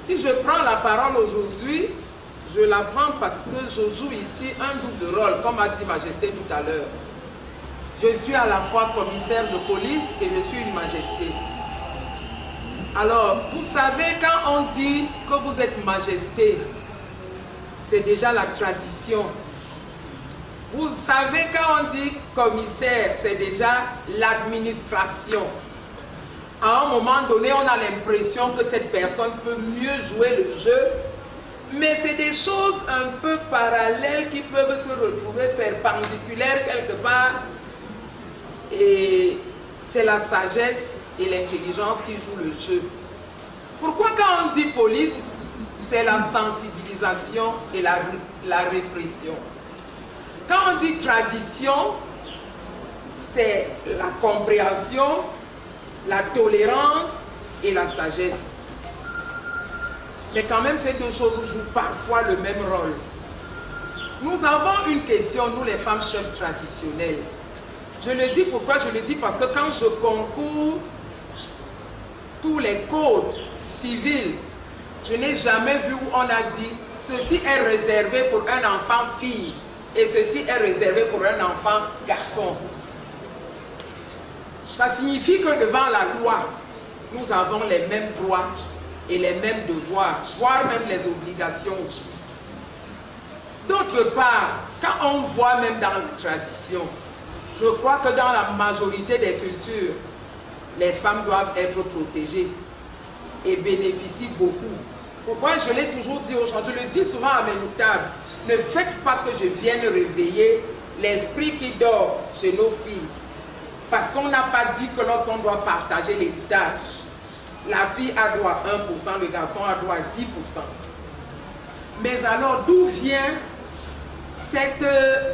Si je prends la parole aujourd'hui, je la prends parce que je joue ici un double rôle, comme a dit Majesté tout à l'heure. Je suis à la fois commissaire de police et je suis une majesté. Alors, vous savez, quand on dit que vous êtes majesté, c'est déjà la tradition. Vous savez, quand on dit commissaire, c'est déjà l'administration. À un moment donné, on a l'impression que cette personne peut mieux jouer le jeu, mais c'est des choses un peu parallèles qui peuvent se retrouver perpendiculaires quelque part. Et c'est la sagesse et l'intelligence qui jouent le jeu. Pourquoi quand on dit police, c'est la sensibilisation et la répression. Quand on dit tradition, c'est la compréhension, la tolérance et la sagesse. Mais quand même, ces deux choses jouent parfois le même rôle. Nous avons une question, nous les femmes chefs traditionnelles. Je le dis pourquoi? Je le dis parce que quand je concours tous les codes civils, je n'ai jamais vu où on a dit ceci est réservé pour un enfant fille et ceci est réservé pour un enfant garçon. Ça signifie que devant la loi, nous avons les mêmes droits et les mêmes devoirs, voire même les obligations aussi. D'autre part, quand on voit même dans la tradition, je crois que dans la majorité des cultures, les femmes doivent être protégées et bénéficient beaucoup. Pourquoi je l'ai toujours dit aux gens, je le dis souvent à mes notables, ne faites pas que je vienne réveiller l'esprit qui dort chez nos filles. Parce qu'on n'a pas dit que lorsqu'on doit partager l'héritage, la fille a droit à 1%, le garçon a droit à 10%. Mais alors, d'où vient cette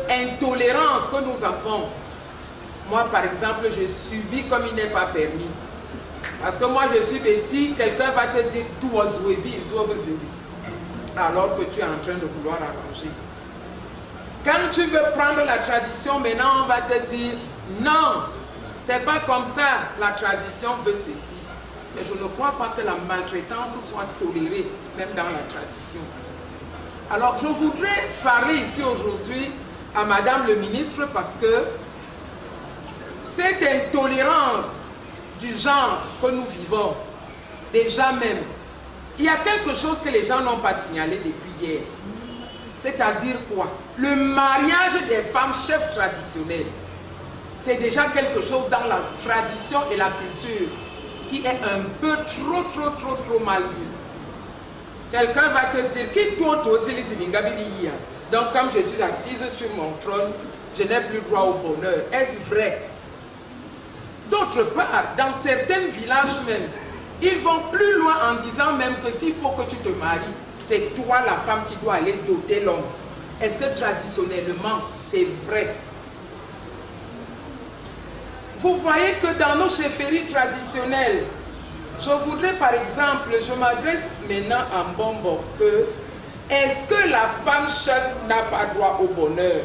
intolérance que nous avons? Moi, par exemple, je subis comme il n'est pas permis. Parce que moi, je suis bêtise, quelqu'un va te dire « toi, Zouébi, toi, Zouébi », alors que tu es en train de vouloir arranger. Quand tu veux prendre la tradition, maintenant, on va te dire « non, c'est pas comme ça, la tradition veut ceci ». Mais je ne crois pas que la maltraitance soit tolérée, même dans la tradition. Alors, je voudrais parler ici aujourd'hui à Madame le ministre parce que cette intolérance du genre que nous vivons, déjà même, il y a quelque chose que les gens n'ont pas signalé depuis hier. C'est-à-dire quoi? Le mariage des femmes chefs traditionnelles, c'est déjà quelque chose dans la tradition et la culture qui est un peu trop mal vu. Quelqu'un va te dire, qui toi, donc comme je suis assise sur mon trône, je n'ai plus droit au bonheur. Est-ce vrai? D'autre part, dans certains villages même, ils vont plus loin en disant même que s'il faut que tu te maries, c'est toi la femme qui doit aller doter l'homme. Est-ce que traditionnellement, c'est vrai? Vous voyez que dans nos chefferies traditionnelles, je voudrais par exemple, je m'adresse maintenant à Mbombo, que est-ce que la femme chef n'a pas droit au bonheur?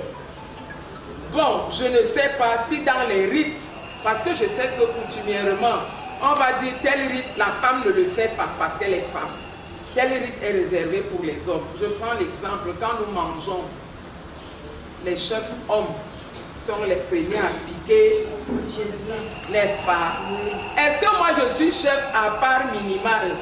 Bon, je ne sais pas si dans les rites, parce que je sais que coutumièrement, on va dire tel rite, la femme ne le fait pas parce qu'elle est femme. Tel rite est réservé pour les hommes. Je prends l'exemple, quand nous mangeons, les chefs hommes sont les premiers à piquer, n'est-ce pas? Est-ce que moi je suis chef à part minimale?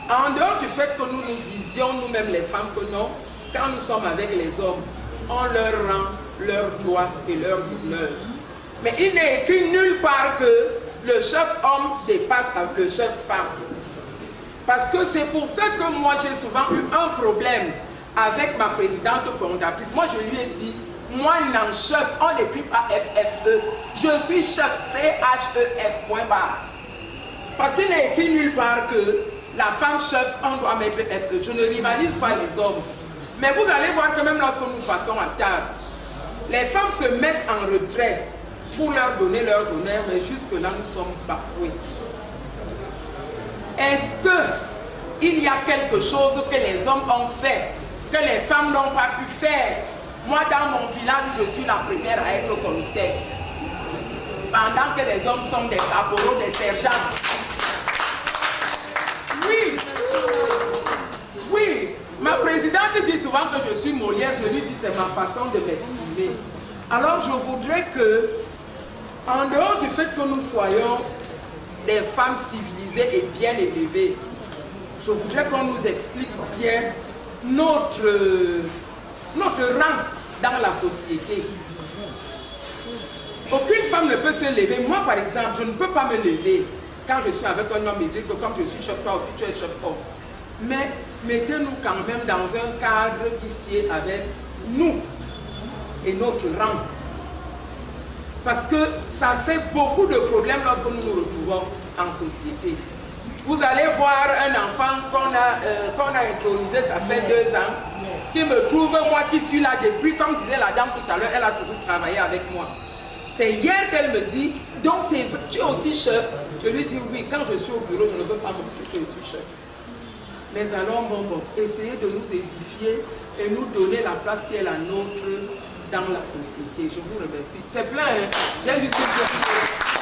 En dehors du fait que nous nous disions, nous-mêmes les femmes, que non, quand nous sommes avec les hommes, on leur rend leurs droits et leurs honneurs. Mais il n'est écrit nulle part que le chef homme dépasse le chef femme. Parce que c'est pour ça que moi j'ai souvent eu un problème avec ma présidente fondatrice. Moi je lui ai dit, moi non chef, on n'écrit pas FFE. Je suis chef CHEF, point barre. Parce qu'il n'est écrit nulle part que la femme chef, on doit mettre FE. Je ne rivalise pas les hommes. Mais vous allez voir que même lorsque nous passons à table, les femmes se mettent en retrait pour leur donner leurs honneurs, mais jusque-là, nous sommes bafoués. Est-ce qu'il y a quelque chose que les hommes ont fait, que les femmes n'ont pas pu faire? Moi, dans mon village, je suis la première à être commissaire. Pendant que les hommes sont des caporaux, des sergents. Oui. Oui. Ma présidente dit souvent que je suis Molière. Je lui dis c'est ma façon de m'exprimer. Alors je voudrais que, en dehors du fait que nous soyons des femmes civilisées et bien élevées, je voudrais qu'on nous explique bien notre rang dans la société. Aucune femme ne peut se lever. Moi, par exemple, je ne peux pas me lever quand je suis avec un homme et dire que comme je suis chef, toi aussi tu es chef homme. Mais mettez-nous quand même dans un cadre qui sied avec nous et notre rang. Parce que ça fait beaucoup de problèmes lorsque nous nous retrouvons en société. Vous allez voir un enfant qu'on a intronisé, ça fait 2 ans, qui me trouve, moi qui suis là depuis, comme disait la dame tout à l'heure, elle a toujours travaillé avec moi. C'est hier qu'elle me dit, donc tu es aussi chef. Je lui dis oui, quand je suis au bureau, je ne veux pas me dire que je suis chef. Mais alors, bon, essayez de nous édifier et nous donner la place qui est la nôtre dans la société. Je vous remercie. C'est plein, hein? J'ai juste dit